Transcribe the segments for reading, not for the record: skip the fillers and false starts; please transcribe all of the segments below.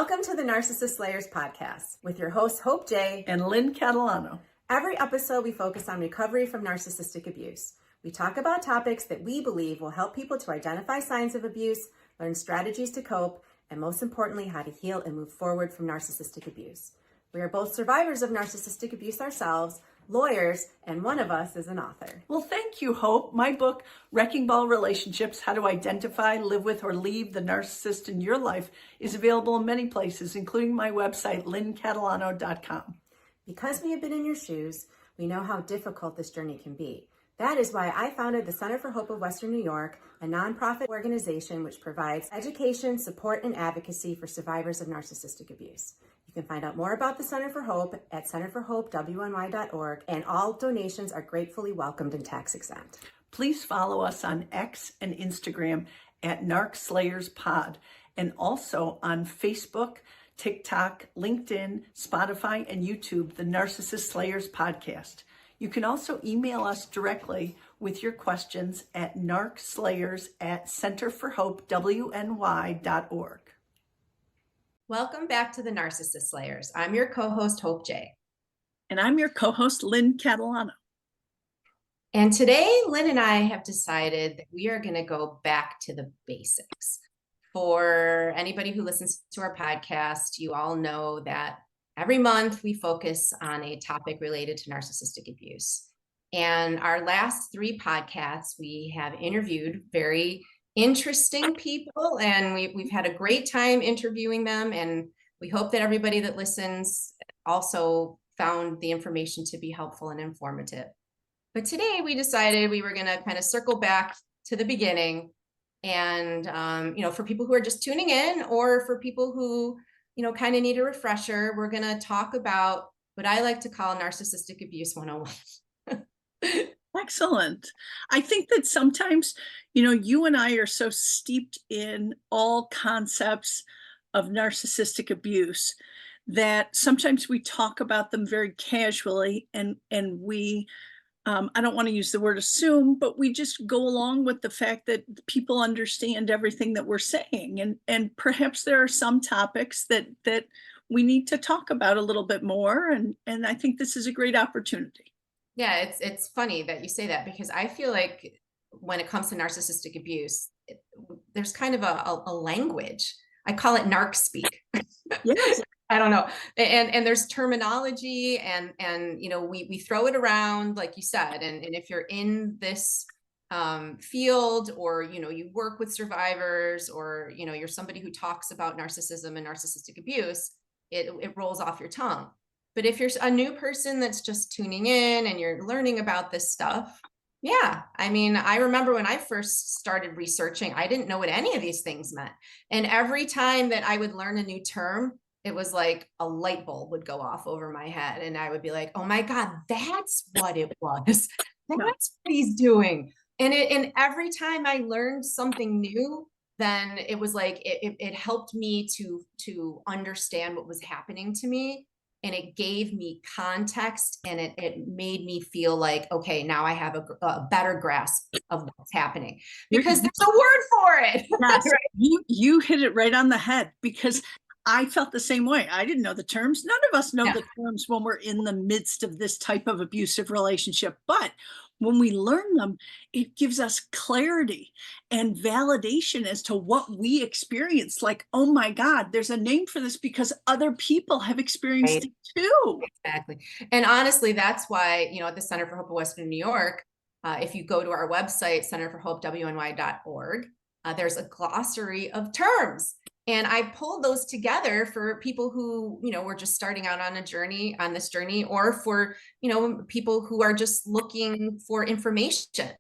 Welcome to the Narcissist Slayers podcast with your hosts, Hope Jay and Lynn Catalano. Every episode, we focus on recovery from narcissistic abuse. We talk about topics that we believe will help people to identify signs of abuse, learn strategies to cope, and most importantly, how to heal and move forward from narcissistic abuse. We are both survivors of narcissistic abuse ourselves, lawyers, and one of us is an author. Well, thank you, Hope. My book, Wrecking Ball Relationships, How to Identify, Live With, or Leave the Narcissist in Your Life, is available in many places, including my website, lynncatalano.com. Because we have been in your shoes, we know how difficult this journey can be. That is why I founded the Center for Hope of Western New York, a nonprofit organization which provides education, support, and advocacy for survivors of narcissistic abuse. You can find out more about the Center for Hope at centerforhopewny.org, and all donations are gratefully welcomed and tax exempt. Please follow us on X and Instagram at NarcSlayersPod, and also on Facebook, TikTok, LinkedIn, Spotify, and YouTube, the Narcissist Slayers Podcast. You can also email us directly with your questions at narcslayers@centerforhopewny.org. Welcome back to the Narcissist Slayers. I'm your co-host, Hope Jay. And I'm your co-host, Lynn Catalano. And today, Lynn and I have decided that we are going to go back to the basics. For anybody who listens to our podcast, you all know that every month we focus on a topic related to narcissistic abuse. And our last 3 podcasts, we have interviewed very interesting people, and we've had a great time interviewing them. And we hope that everybody that listens also found the information to be helpful and informative. But today we decided we were going to kind of circle back to the beginning. And, for people who are just tuning in, or for people who, kind of need a refresher, we're going to talk about what I like to call narcissistic abuse 101. Excellent. I think that sometimes, you and I are so steeped in all concepts of narcissistic abuse that sometimes we talk about them very casually, and we I don't want to use the word assume, but we just go along with the fact that people understand everything that we're saying. And perhaps there are some topics that we need to talk about a little bit more. And I think this is a great opportunity. Yeah, it's funny that you say that, because I feel like when it comes to narcissistic abuse, there's kind of a language. I call it narc speak. Yes. I don't know. And there's terminology, and we throw it around, like you said. And if you're in this field, or, you work with survivors, or, you're somebody who talks about narcissism and narcissistic abuse, it rolls off your tongue. But if you're a new person that's just tuning in and you're learning about this stuff, yeah. I mean, I remember when I first started researching, I didn't know what any of these things meant. And every time that I would learn a new term, it was like a light bulb would go off over my head. And I would be like, oh my God, that's what it was. That's what he's doing. And every time I learned something new, then it was like, it helped me to understand what was happening to me. And it gave me context, and it made me feel like, okay, now I have a better grasp of what's happening, because there's a word for it. Yes, right? You hit it right on the head, because I felt the same way. I didn't know the terms. None of us know the terms when we're in the midst of this type of abusive relationship. But when we learn them, it gives us clarity and validation as to what we experienced. Like, oh my God, there's a name for this because other people have experienced it too. Exactly. And honestly, that's why, at the Center for Hope of Western New York, if you go to our website, centerforhopewny.org, there's a glossary of terms. And I pulled those together for people who, were just starting out on this journey, or for, people who are just looking for information.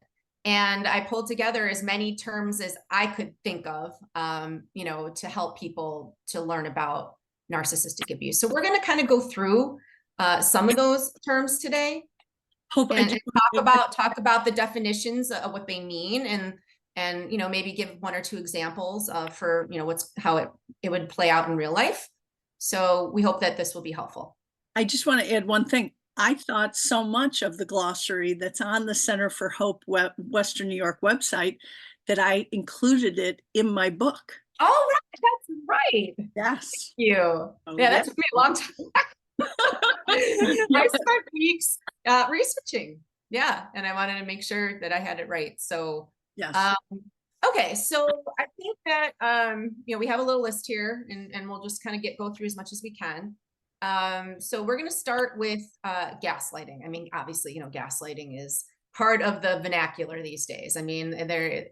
And I pulled together as many terms as I could think of, to help people to learn about narcissistic abuse. So we're going to kind of go through some of those terms today, and talk about the definitions of what they mean, and maybe give 1 or 2 examples for, how it would play out in real life. So we hope that this will be helpful. I just want to add one thing. I thought so much of the glossary that's on the Center for Hope Western New York website that I included it in my book. Oh, right, that's right. Thank Yes. you. Oh, Yeah, yeah. that took me a long time. I Yep. spent weeks researching. Yeah, and I wanted to make sure that I had it right. So, Yes. um, okay, so I think that we have a little list here, and we'll just kind of go through as much as we can. So we're going to start with gaslighting. I mean, obviously, gaslighting is part of the vernacular these days. I mean,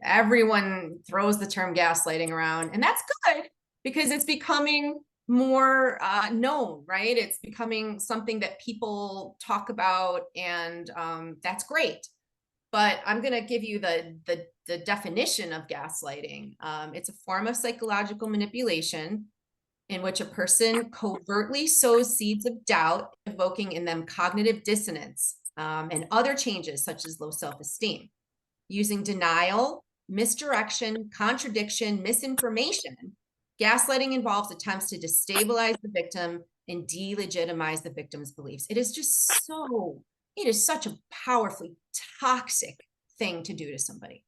everyone throws the term gaslighting around, and that's good because it's becoming more known, right? It's becoming something that people talk about, and that's great. But I'm going to give you the definition of gaslighting. It's a form of psychological manipulation in which a person covertly sows seeds of doubt, evoking in them cognitive dissonance and other changes such as low self-esteem. Using denial, misdirection, contradiction, misinformation, gaslighting involves attempts to destabilize the victim and delegitimize the victim's beliefs. It is such a powerfully toxic thing to do to somebody.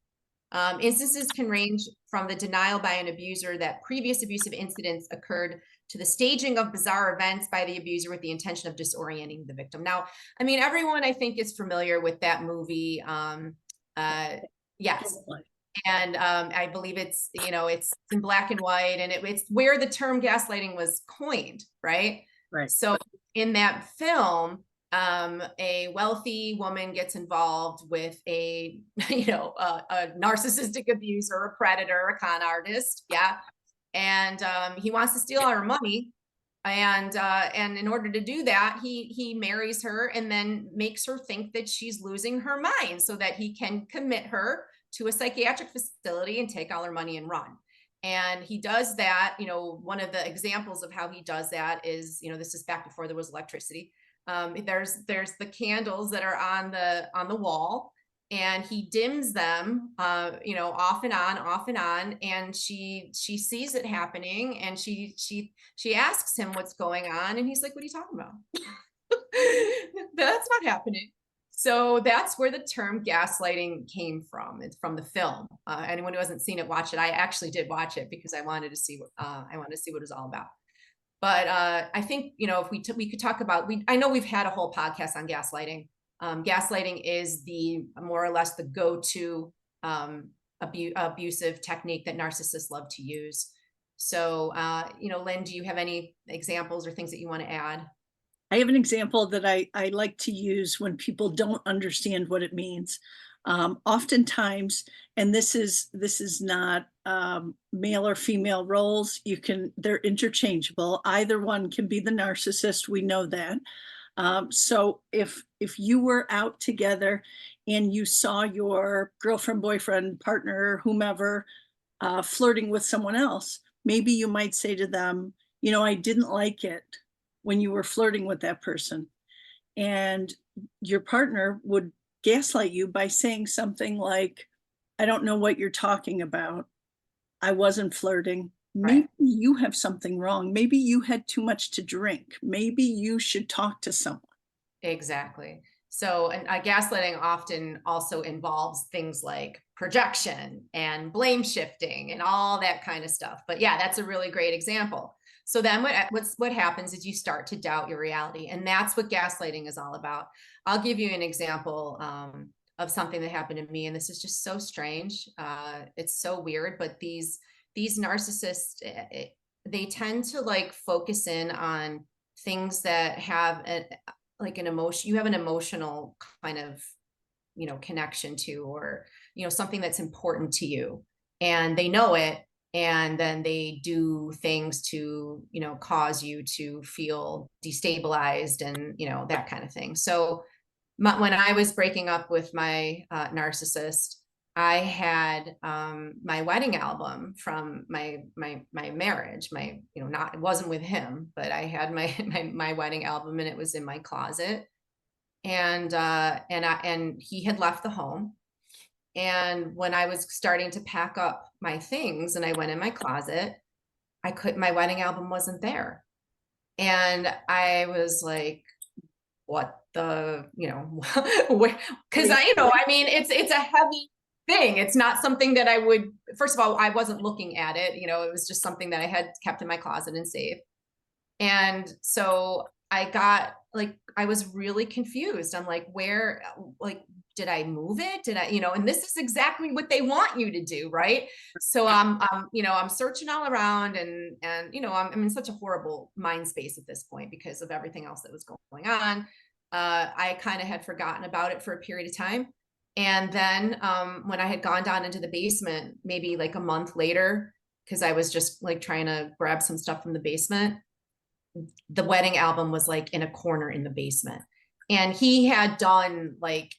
Instances can range from the denial by an abuser that previous abusive incidents occurred to the staging of bizarre events by the abuser with the intention of disorienting the victim. Now, I mean, everyone I think is familiar with that movie. Yes. And I believe it's in black and white, and it's where the term gaslighting was coined, right? Right. So in that film, a wealthy woman gets involved with a narcissistic abuser, a predator, a con artist, yeah, and he wants to steal all her money, and in order to do that, he marries her and then makes her think that she's losing her mind so that he can commit her to a psychiatric facility and take all her money and run. And he does that. One of the examples of how he does that is, this is back before there was electricity. There's the candles that are on the wall, and he dims them, off and on, and she sees it happening, and she asks him what's going on, and he's like, "What are you talking about? That's not happening." So that's where the term gaslighting came from. It's from the film. Anyone who hasn't seen it, watch it. I actually did watch it because I wanted to see what it was all about. But I think, if we could talk about, I know we've had a whole podcast on gaslighting. Gaslighting is more or less the go-to abusive technique that narcissists love to use. So, Lynn, do you have any examples or things that you want to add? I have an example that I like to use when people don't understand what it means. Oftentimes, and this is not male or female roles. They're interchangeable. Either one can be the narcissist. We know that. So if you were out together and you saw your girlfriend, boyfriend, partner, whomever, flirting with someone else, maybe you might say to them, I didn't like it when you were flirting with that person. And your partner would gaslight you by saying something like, I don't know what you're talking about. I wasn't flirting. Maybe you have something wrong. Maybe you had too much to drink. Maybe you should talk to someone. Exactly. So, and gaslighting often also involves things like projection and blame shifting and all that kind of stuff. But yeah, that's a really great example. So then what happens is you start to doubt your reality. And that's what gaslighting is all about. I'll give you an example of something that happened to me. And this is just so strange. It's so weird, but these narcissists, they tend to like focus in on things that have an emotion, you have an emotional kind of, connection to, or, something that's important to you, and they know it. And then they do things to, cause you to feel destabilized and, that kind of thing. So when I was breaking up with my narcissist, I had my wedding album from my marriage. It wasn't with him, but I had my wedding album, and it was in my closet. And he had left the home. And when I was starting to pack up my things and I went in my closet, my wedding album wasn't there. And I was like, what the, because I mean, it's a heavy thing. It's not something that I would, first of all, I wasn't looking at it, you know, it was just something that I had kept in my closet and safe. And so I got like, I was really confused. I'm like, where, like, did I move it? Did I, you know, and this is exactly what they want you to do. Right. So you know, I'm searching all around and, you know, I'm in such a horrible mind space at this point because of everything else that was going on. I kind of had forgotten about it for a period of time. And then when I had gone down into the basement, maybe like a month later, because I was just like trying to grab some stuff from the basement, the wedding album was like in a corner in the basement. And he had done like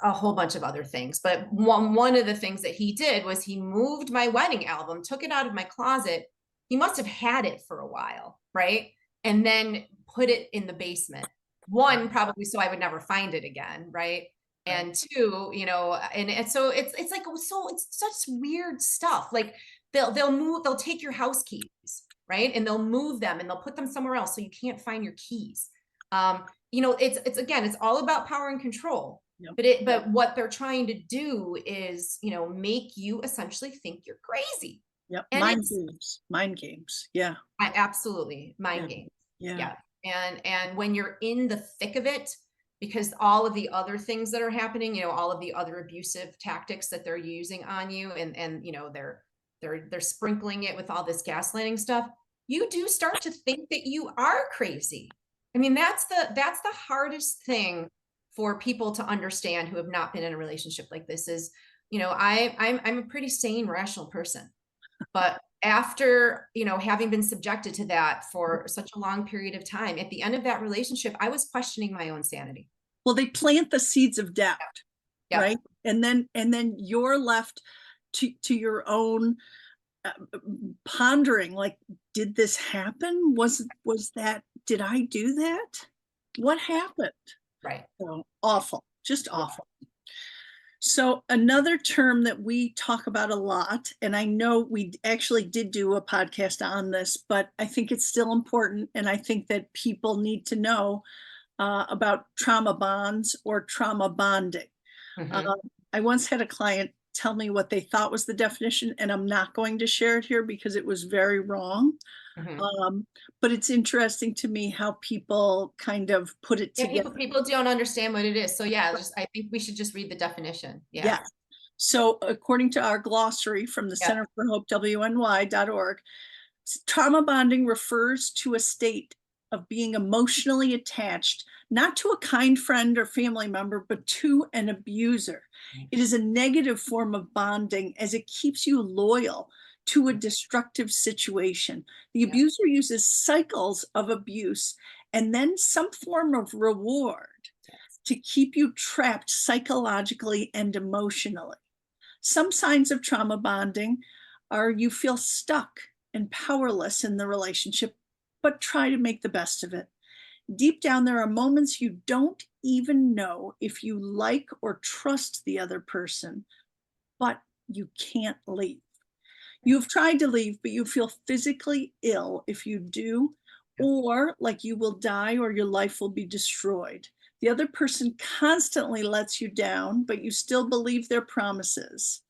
a whole bunch of other things. But one of the things that he did was he moved my wedding album, took it out of my closet. He must have had it for a while, right? And then put it in the basement. One, probably so I would never find it again, right? And two, you know, and so it's like, so it's such weird stuff. Like they'll take your house keys, right? And they'll move them and they'll put them somewhere else so you can't find your keys. You know, it's again, it's all about power and control. Yep. But what they're trying to do is, you know, make you essentially think you're crazy. Yep. And mind games. Yeah. Absolutely. Mind games. Yeah. And when you're in the thick of it, because all of the other things that are happening, you know, all of the other abusive tactics that they're using on you, and you know, they're sprinkling it with all this gaslighting stuff, you do start to think that you are crazy. I mean, that's the hardest thing for people to understand who have not been in a relationship like this is, you know, I'm a pretty sane, rational person, but after, you know, having been subjected to that for such a long period of time, at the end of that relationship, I was questioning my own sanity. Well, they plant the seeds of doubt, right? And then you're left to your own pondering, like, did this happen? Was that, did I do that? What happened? Right. So awful, just awful. So another term that we talk about a lot, and I know we actually did do a podcast on this, but I think it's still important. And I think that people need to know about trauma bonds or trauma bonding. Mm-hmm. I once had a client tell me what they thought was the definition, and I'm not going to share it here because it was very wrong. Mm-hmm. But it's interesting to me how people kind of put it together. People don't understand what it is. So yeah, I think we should just read the definition. Yeah. So according to our glossary from the Center for Hope, WNY.org, trauma bonding refers to a state of being emotionally attached, not to a kind friend or family member, but to an abuser. It is a negative form of bonding as it keeps you loyal to a destructive situation. The abuser uses cycles of abuse and then some form of reward to keep you trapped psychologically and emotionally. Some signs of trauma bonding are you feel stuck and powerless in the relationship, but try to make the best of it. Deep down, there are moments you don't even know if you like or trust the other person, but you can't leave. You've tried to leave, but you feel physically ill if you do, or like you will die or your life will be destroyed. The other person constantly lets you down, but you still believe their promises.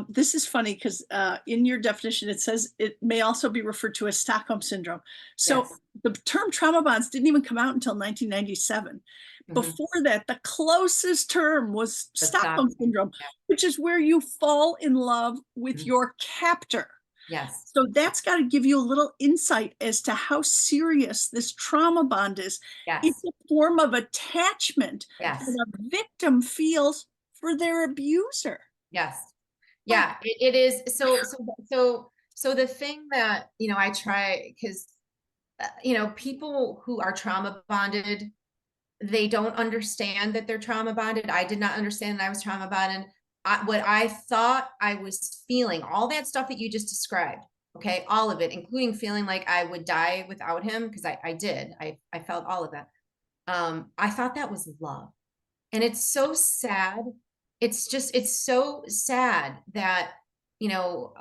This is funny because in your definition, it says it may also be referred to as Stockholm Syndrome. So the term trauma bonds didn't even come out until 1997. Mm-hmm. Before that, the closest term was Stockholm Syndrome, which is where you fall in love with your captor. Yes. So that's got to give you a little insight as to how serious this trauma bond is. Yes. It's a form of attachment that a victim feels for their abuser. Yes. Yeah, it is. So the thing that, you know, I try, because, you know, people who are trauma bonded, they don't understand that they're trauma bonded. I did not understand that I was trauma bonded. What I thought I was feeling, all that stuff that you just described, okay, all of it, including feeling like I would die without him, because I did. I felt all of that. I thought that was love. And it's so sad. It's so sad that, you know,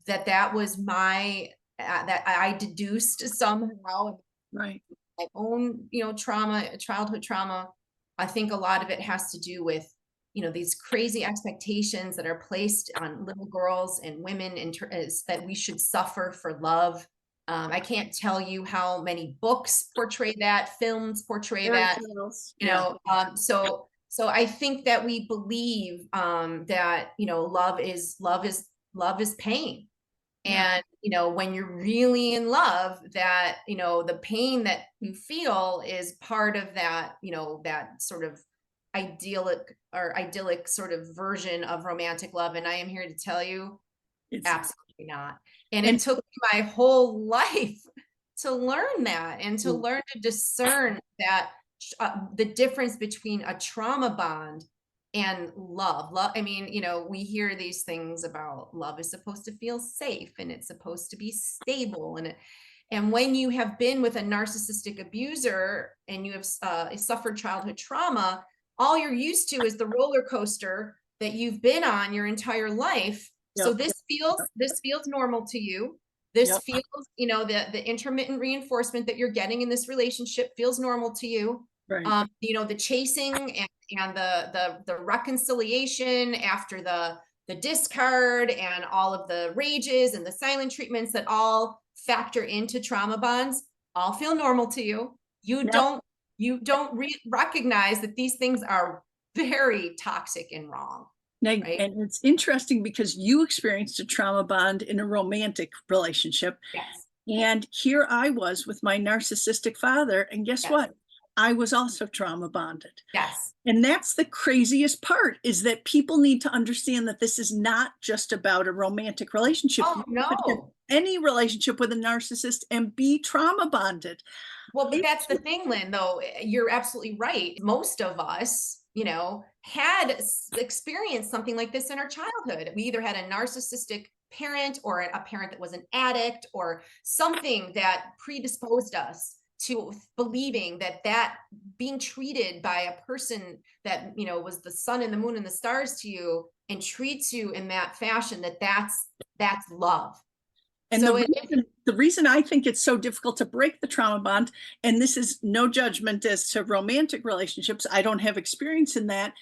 that was my, that I deduced somehow, right, my own, you know, trauma, childhood trauma. I think a lot of it has to do with, these crazy expectations that are placed on little girls and women is that we should suffer for love. I can't tell you how many books portray that, films portray Fairy that, tales. you Yeah. know, so I think that we believe that, love is pain. Yeah. And, when you're really in love, that, the pain that you feel is part of that, that sort of idyllic sort of version of romantic love. And I am here to tell you, It's absolutely not. And it and took me my whole life to learn that and to Mm. learn to discern that the difference between a trauma bond and love. I mean, we hear these things about love is supposed to feel safe and it's supposed to be stable. And when you have been with a narcissistic abuser and you have suffered childhood trauma, all you're used to is the roller coaster that you've been on your entire life. So Yep. this feels normal to you. This Yep. feels, the intermittent reinforcement that you're getting in this relationship feels normal to you. Right. The chasing and the reconciliation after the discard and all of the rages and the silent treatments that all factor into trauma bonds all feel normal to you. You Yep. don't recognize that these things are very toxic and wrong. Right? And it's interesting because you experienced a trauma bond in a romantic relationship. Yes. And here I was with my narcissistic father. And guess Yes. what? I was also trauma bonded. Yes. And that's the craziest part, is that people need to understand that this is not just about a romantic relationship. Oh, You could have no. any relationship with a narcissist and be trauma bonded. Well, but that's the thing, Lynn, though. You're absolutely right. Most of us, had experienced something like this in our childhood. We either had a narcissistic parent or a parent that was an addict or something that predisposed us to believing that being treated by a person that, was the sun and the moon and the stars to you and treats you in that fashion, that's love. And So the reason I think it's so difficult to break the trauma bond, and this is no judgment as to romantic relationships, I don't have experience in that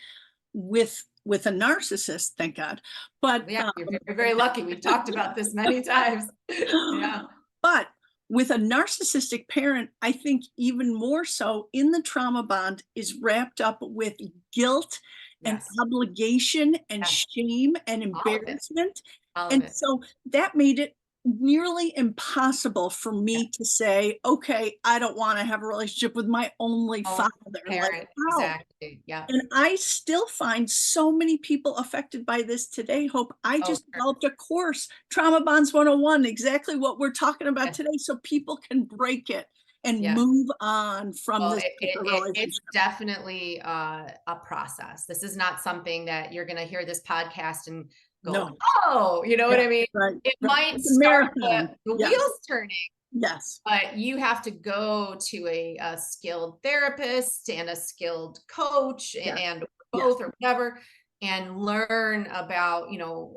with a narcissist, thank God. But yeah, you're very lucky. We've talked about this many times. Yeah. But with a narcissistic parent, I think even more so in the trauma bond is wrapped up with guilt and Yes. obligation and Yes. shame and All of it. embarrassment. All of And it. so that made it nearly impossible for me to say, okay, I don't want to have a relationship with my only father. Parent. Like, how? Exactly. Yeah. And I still find so many people affected by this today, Hope. I just developed a course, Trauma Bonds 101, exactly what we're talking about today, so people can break it and move on from this relationship. It's definitely a process. This is not something that you're going to hear this podcast and go, No. oh, you know what I mean? Right. It might It's a start marathon. the Yes. wheels turning. Yes. But you have to go to a skilled therapist and a skilled coach and both or whatever, and learn about,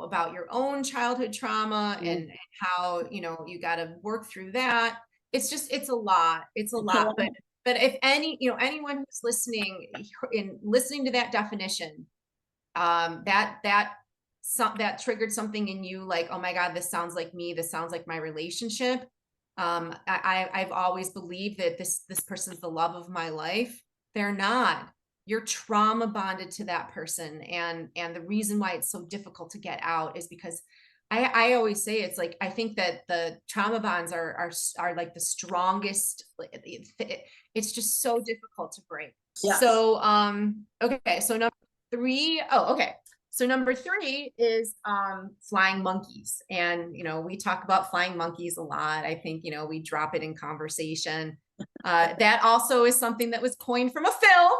about your own childhood trauma and how, you got to work through that. It's a lot. It's a lot. But if anyone who's listening to that definition, that triggered something in you, like, oh my God, this sounds like me. This sounds like my relationship. I've always believed that this person's the love of my life. They're not. You're trauma bonded to that person. And the reason why it's so difficult to get out is because I always say, it's like, I think that the trauma bonds are like the strongest. It's just so difficult to break. Yes. So, okay. So number 3, okay. So number 3 is flying monkeys. And, we talk about flying monkeys a lot. I think, we drop it in conversation. That also is something that was coined from a film,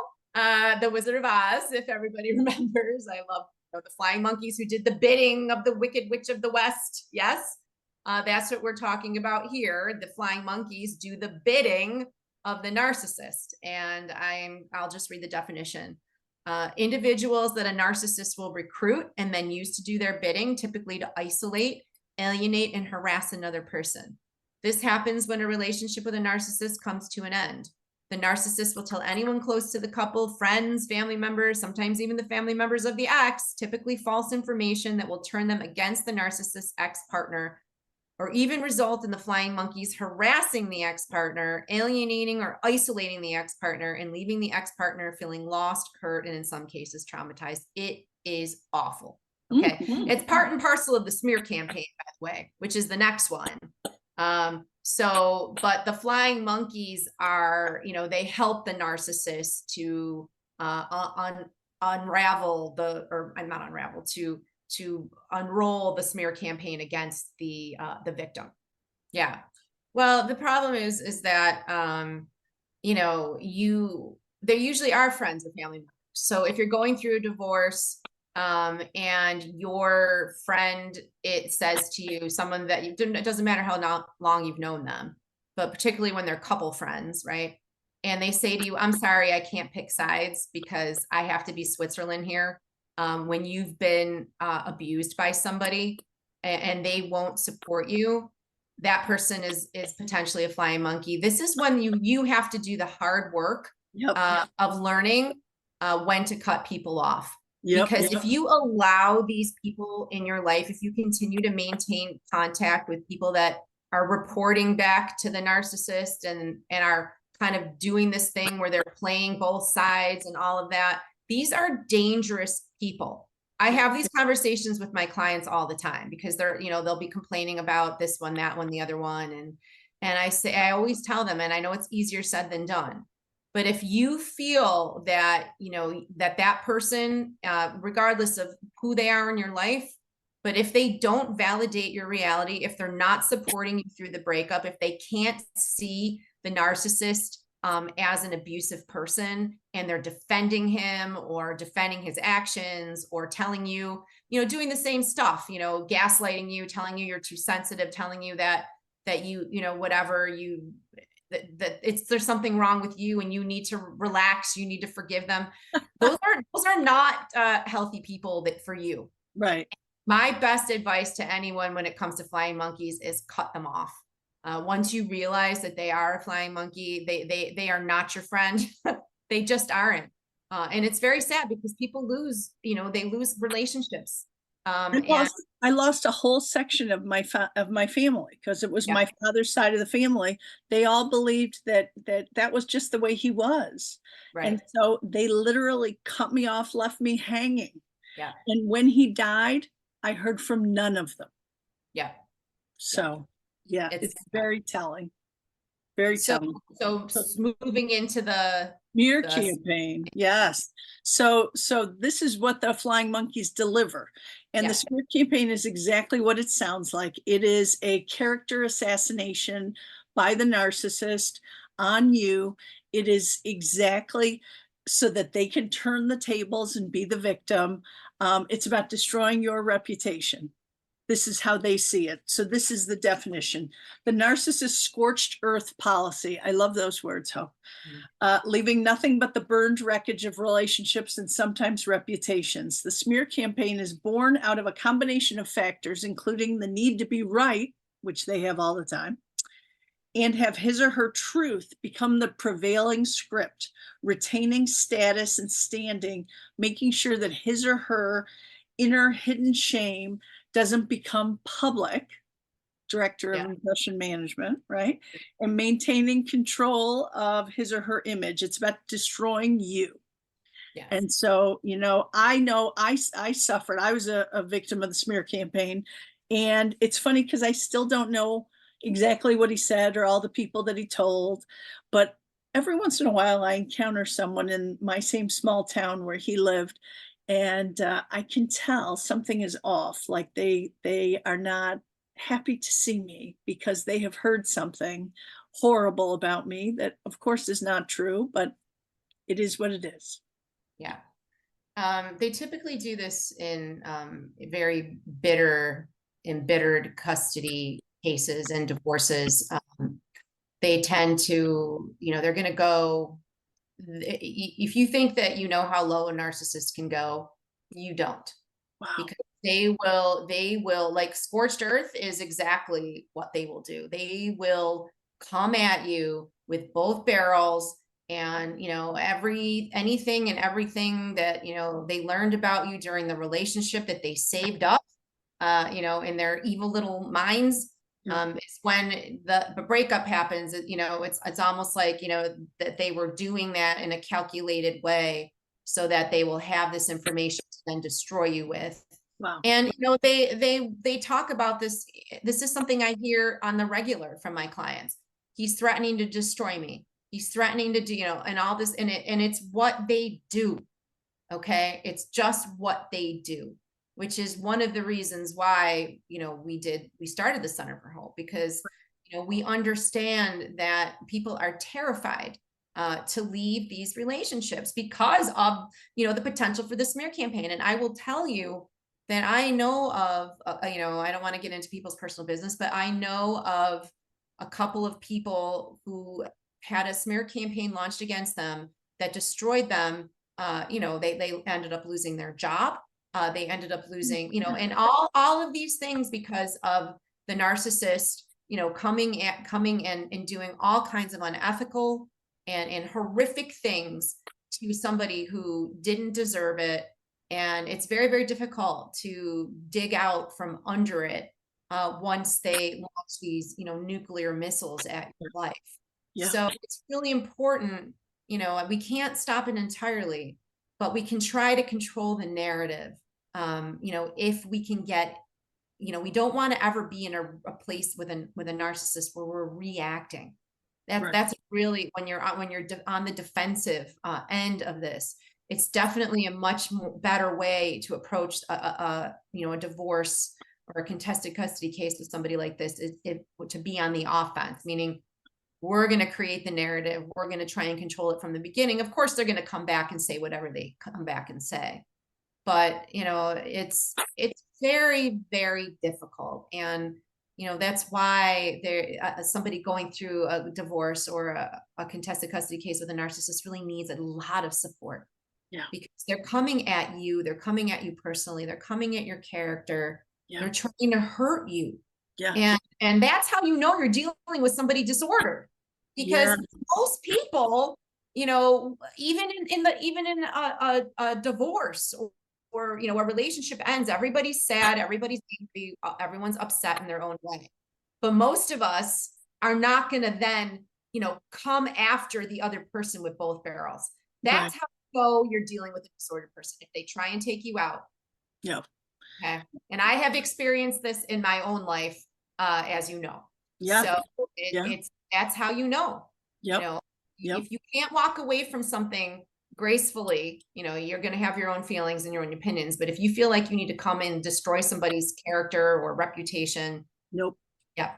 The Wizard of Oz, if everybody remembers. I love the flying monkeys who did the bidding of the Wicked Witch of the West. Yes, that's what we're talking about here. The flying monkeys do the bidding of the narcissist. And I'll just read the definition. Individuals that a narcissist will recruit and then use to do their bidding, typically to isolate, alienate, and harass another person. This happens when a relationship with a narcissist comes to an end. The narcissist will tell anyone close to the couple, friends, family members, sometimes even the family members of the ex, typically false information that will turn them against the narcissist's ex-partner, or even result in the flying monkeys harassing the ex-partner, alienating or isolating the ex-partner, and leaving the ex-partner feeling lost, hurt, and in some cases traumatized. It is awful. Okay. It's part and parcel of the smear campaign, by the way, which is the next one. But the flying monkeys are, they help the narcissist to unravel to unroll the smear campaign against the victim. Yeah. Well, the problem is that, they usually are friends or family members. So if you're going through a divorce, and your friend, it says to you, someone that it doesn't matter how long you've known them, but particularly when they're couple friends, right? And they say to you, I'm sorry, I can't pick sides because I have to be Switzerland here. When you've been abused by somebody and they won't support you, that person is potentially a flying monkey. This is when you have to do the hard work of learning when to cut people off. Because if you allow these people in your life, if you continue to maintain contact with people that are reporting back to the narcissist and are kind of doing this thing where they're playing both sides and all of that, these are dangerous people. I have these conversations with my clients all the time because they'll be complaining about this one, that one, the other one. And I always tell them, and I know it's easier said than done, but if you feel that, that person, regardless of who they are in your life, but if they don't validate your reality, if they're not supporting you through the breakup, if they can't see the narcissist as an abusive person and they're defending him or defending his actions or telling you, doing the same stuff, gaslighting you, telling you you're too sensitive, telling you that there's something wrong with you and you need to relax, you need to forgive them. Those are not healthy people for you. Right. My best advice to anyone when it comes to flying monkeys is cut them off. Once you realize that they are a flying monkey, they are not your friend. They just aren't. And it's very sad because people lose, they lose relationships. I lost a whole section of my family because it was my father's side of the family. They all believed that was just the way he was. Right. And so they literally cut me off, left me hanging. Yeah. And when he died, I heard from none of them. Yeah. So yeah, it's very telling. Very telling. So moving into the smear campaign. Yes. So this is what the flying monkeys deliver. And the smear campaign is exactly what it sounds like. It is a character assassination by the narcissist on you. It is exactly so that they can turn the tables and be the victim. It's about destroying your reputation. This is how they see it. So this is the definition. The narcissist scorched earth policy. I love those words, Hope. Leaving nothing but the burned wreckage of relationships and sometimes reputations. The smear campaign is born out of a combination of factors, including the need to be right, which they have all the time, and have his or her truth become the prevailing script, retaining status and standing, making sure that his or her inner hidden shame doesn't become public, director of impression management, right? And maintaining control of his or her image. It's about destroying you. Yes. And so, I know I suffered. I was a victim of the smear campaign. And it's funny because I still don't know exactly what he said or all the people that he told. But every once in a while, I encounter someone in my same small town where he lived. And I can tell something is off, like they are not happy to see me because they have heard something horrible about me that, of course, is not true, but it is what it is. Yeah. They typically do this in very embittered custody cases and divorces. They tend to, they're going to go. If you think that you know how low a narcissist can go, you don't. Wow. Because they will like scorched earth is exactly what they will do. They will come at you with both barrels And, anything and everything that, they learned about you during the relationship that they saved up, in their evil little minds, is when the breakup happens. It's almost like, that they were doing that in a calculated way so that they will have this information to then destroy you with. Wow. And, they talk about this. This is something I hear on the regular from my clients. He's threatening to destroy me. He's threatening to do, and all this, and it's what they do. Okay. It's just what they do, which is one of the reasons why, we started the Center for Hope, because, we understand that people are terrified to leave these relationships because of, the potential for the smear campaign. And I will tell you that I know of, I don't want to get into people's personal business, but I know of a couple of people who had a smear campaign launched against them that destroyed them. They ended up losing their job. They ended up losing, and all of these things because of the narcissist, coming and doing all kinds of unethical and horrific things to somebody who didn't deserve it. And it's very, very difficult to dig out from under it once they launch these, nuclear missiles at your life. Yeah. So it's really important, we can't stop it entirely, but we can try to control the narrative. If we can get, we don't want to ever be in a place with a narcissist where we're reacting. That's really when you're on the defensive end of this. It's definitely a much better way to approach a divorce or a contested custody case with somebody like this is to be on the offense, meaning we're going to create the narrative. We're going to try and control it from the beginning. Of course, they're going to come back and say whatever they come back and say, but it's very, very difficult. And that's why somebody going through a divorce or a contested custody case with a narcissist really needs a lot of support. Yeah. Because they're coming at you. They're coming at you personally. They're coming at your character. Yeah. They're trying to hurt you. Yeah. And that's how you're dealing with somebody disordered, because most people, even in a divorce or a relationship ends, everybody's sad, everybody's angry, everyone's upset in their own way. But most of us are not going to then, come after the other person with both barrels. That's how you're dealing with a disordered person. If they try and take you out. Yeah. Okay. And I have experienced this in my own life, as you know. Yeah. So that's how Yep. If you can't walk away from something gracefully, you're going to have your own feelings and your own opinions. But if you feel like you need to come in and destroy somebody's character or reputation. Nope. Yeah.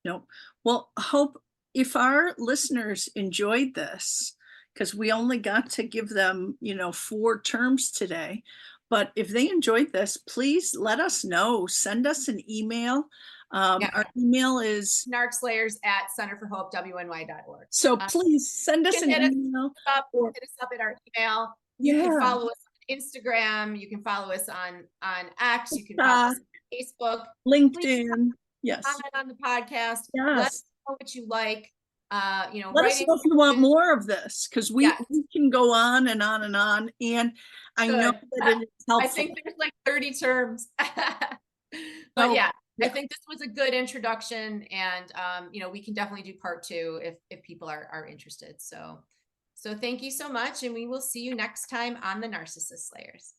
Nope. Well, Hope, if our listeners enjoyed this, because we only got to give them, 4 terms today, but if they enjoyed this, please let us know. Send us an email. Our email is narcSlayers@centerforhopewny.org. So please send us an email. Hit us up at our email. You can follow us on Instagram. You can follow us on X. You can follow us on Facebook. LinkedIn. Yes. Comment on the podcast. Yes. Let us know what you like. Let us know if you want more of this, because we can go on and on and on. And I know that it is helpful. I think there's like 30 terms. But I think this was a good introduction, and we can definitely do part 2 if people are interested. So thank you so much, and we will see you next time on the Narcissist Slayers.